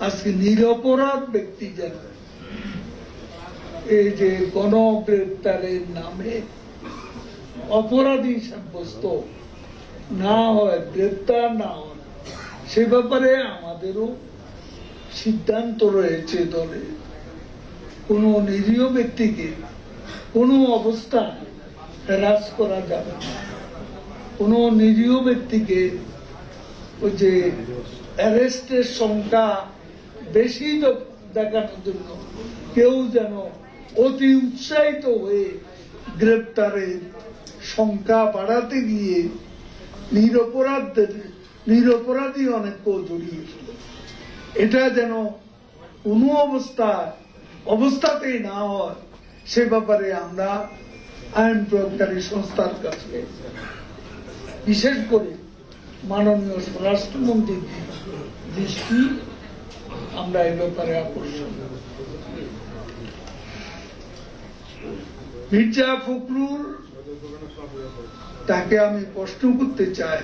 আজকে নিরপরাধ ব্যক্তি যেন এই যে গণগ্রেপ্তারের নামে অপরাধী সাব্যস্ত না হয়, গ্রেপ্তার না হয়, সে ব্যাপারে আমাদেরও সিদ্ধান্ত রয়েছে দলে। কোন নিরীহ ব্যক্তিকে কোন অবস্থায় হ্রাস করা যাবে না। কোন নিরীহ ব্যক্তিকে ওই যে অ্যারেস্টের সংখ্যা বেশি দেখানোর জন্য কেউ যেন অতি উৎসাহিত হয়ে গ্রেপ্তারের সংখ্যা বাড়াতে গিয়ে নিরপরাধী অনেককেও জড়িয়ে ছিল। এটা যেন কোনো অবস্থাতেই না হয়, সে ব্যাপারে আমরা আইন প্রয়োগকারী সংস্থার কাছে, বিশেষ করে মাননীয় স্বরাষ্ট্রমন্ত্রীর দৃষ্টি আমরা এই ব্যাপারে আকর্ষণ। মির্জা ফখরুল, তাকে আমি প্রশ্ন করতে চাই,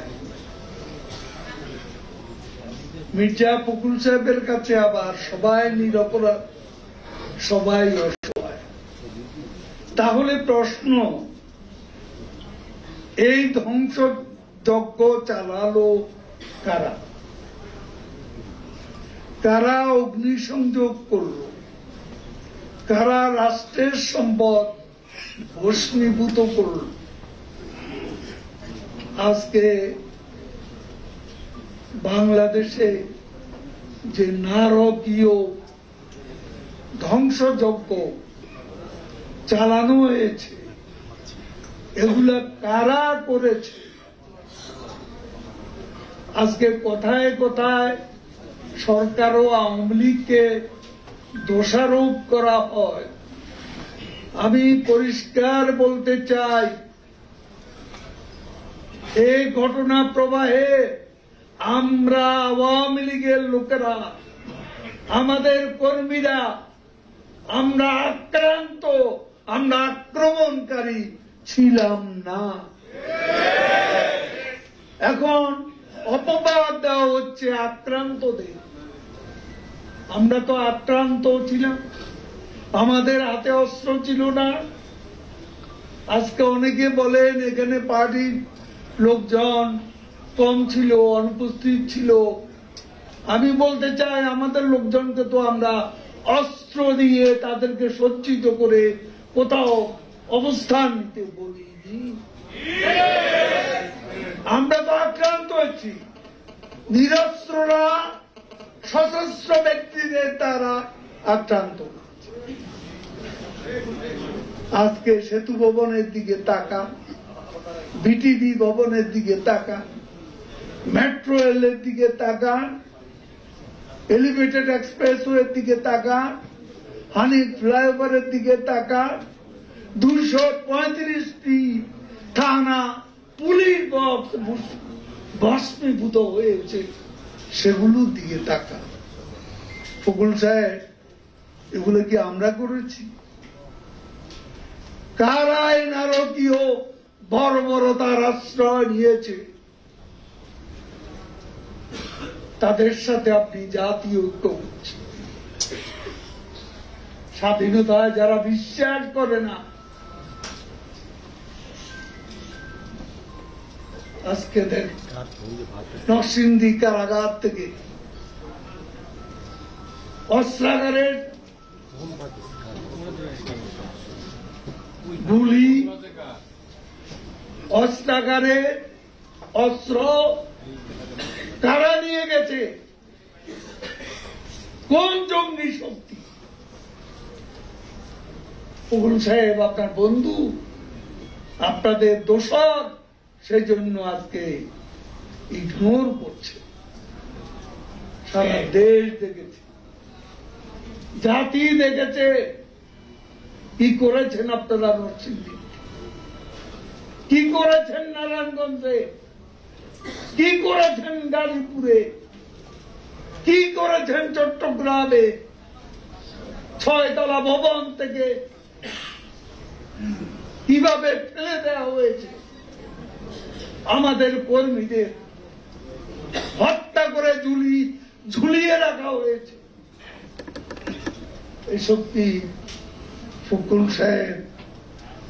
মির্জা ফখরুল সাহেবের কাছে আবার সবাই নিরপরাধ, সবাই অসহায়। তাহলে প্রশ্ন, এই ধ্বংসযজ্ঞ চালালো কারা? কারা অগ্নিসংযোগ করল? কারা রাষ্ট্রের সম্পদ ভস্মীভূত করল? আজকে বাংলাদেশে যে নারকীয় ধ্বংসযজ্ঞ চালানো হয়েছে, এগুলা কারা করেছে? আজকে কথায় কথায় সরকার ও আওয়ামী লীগকে দোষারোপ করা হয়। আমি পরিষ্কার বলতে চাই, এই ঘটনা প্রবাহে আমরা আওয়ামী লীগের লোকেরা, আমাদের কর্মীরা, আমরা আক্রান্ত, আমরা আক্রমণকারী ছিলাম না। এখন অপবাদ দেওয়া হচ্ছে আক্রান্তদের। আমরা তো আক্রান্ত ছিলাম, আমাদের হাতে অস্ত্র ছিল না। আজকে অনেকে বলেন এখানে পার্টির লোকজন কম ছিল, অনুপস্থিত ছিল। আমি বলতে চাই, আমাদের লোকজনকে তো আমরা অস্ত্র দিয়ে তাদেরকে সজ্জিত করে কোথাও অবস্থান নিতে বলিনি। আমরা তো আক্রান্ত হয়েছি। নিরস্ত্ররা সশস্ত্র ব্যক্তিদের দ্বারা আক্রান্ত। আজকে সেতু ভবনের দিকে তাকা, বিটিভি ভবনের দিকে তাকা, মেট্রো রেলের দিকে তাকা, এলিভেটেড এক্সপ্রেসওয়ের দিকে তাকা, হানি ফ্লাইওভারের দিকে তাকা, 235টি থানা পুলিশ বক্স ভস্মীভূত হয়েছে, সেগুলোর দিকে তাকা। ফখরুল সাহেব, এগুলো কি আমরা করেছি? কারাই নারকীয় বর্বরতার আশ্রয় নিয়েছে? তাদের সাথে আপনি জাতীয় ঐক্য করছেন। স্বাধীনতায় যারা বিশ্বাস করে না, আজকে দেখ নরসিংদী কারাগার থেকে অস্ত্রাগারের গুলি, অস্ত্রাগারে অস্ত্র কারা নিয়ে গেছে? কোন জঙ্গি শক্তি? ফখরুল সাহেব আপনার বন্ধু, আপনাদের দোষর, সেই জন্য আজকে ইগনোর করছে। সারা দেশ দেখেছে, জাতি দেখেছে কি করেছেন আপনারা নরসিংদী, কি করেছেন নারায়ণগঞ্জে, কি করেছেন গাজীপুরে, কি করেছেন চট্টগ্রামে। 6 তলা ভবন থেকে কিভাবে ফেলে দেওয়া হয়েছে, আমাদের কর্মীদের হত্যা করে ঝুলিয়ে রাখা হয়েছে। এসব কি ফখরুল সাহেব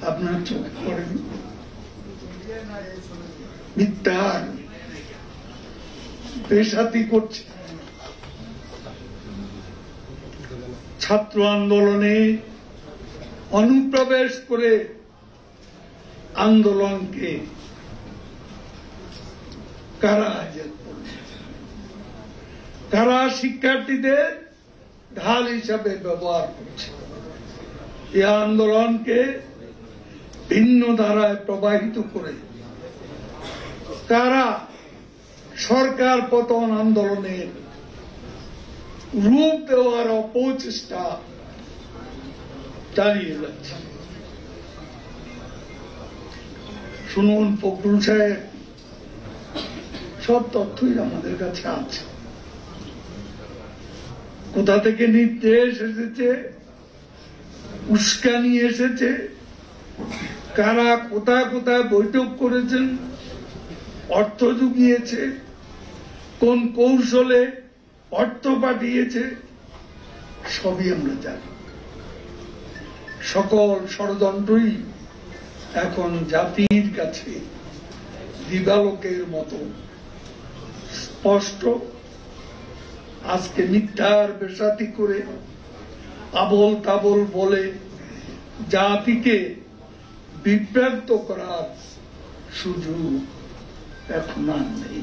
আপনার চোখে পড়েন? মিথ্যার বেসাতি করছে। ছাত্র আন্দোলনে অনুপ্রবেশ করে আন্দোলনকে কারা হাজার করছে, কারা শিক্ষার্থীদের ঢাল হিসাবে ব্যবহার করছে, এই আন্দোলনকে ভিন্ন ধারায় প্রবাহিত করে কারা সরকার পতন আন্দোলনের রূপ দেওয়ার অপচেষ্টা চালিয়ে যাচ্ছে। শুনুন, ফখরুল সাহেব, সব তথ্যই আমাদের কাছে আছে। কোথা থেকে নির্দেশ এসেছে, উস্কানি এসেছে, কারা কোথায় কোথায় বৈঠক করেছেন, অর্থ জুগিয়েছে, কোন কৌশলে অর্থ পাঠিয়েছে, সবই আমরা জানি। সকল ষড়যন্ত্রই এখন জাতির কাছে দিবালোকের মতো স্পষ্ট। আজকে মিথ্যার বেসাতি করে আবল তাবল বলে জাতিকে বিভ্রান্ত করার সুযোগ এখন আর নেই।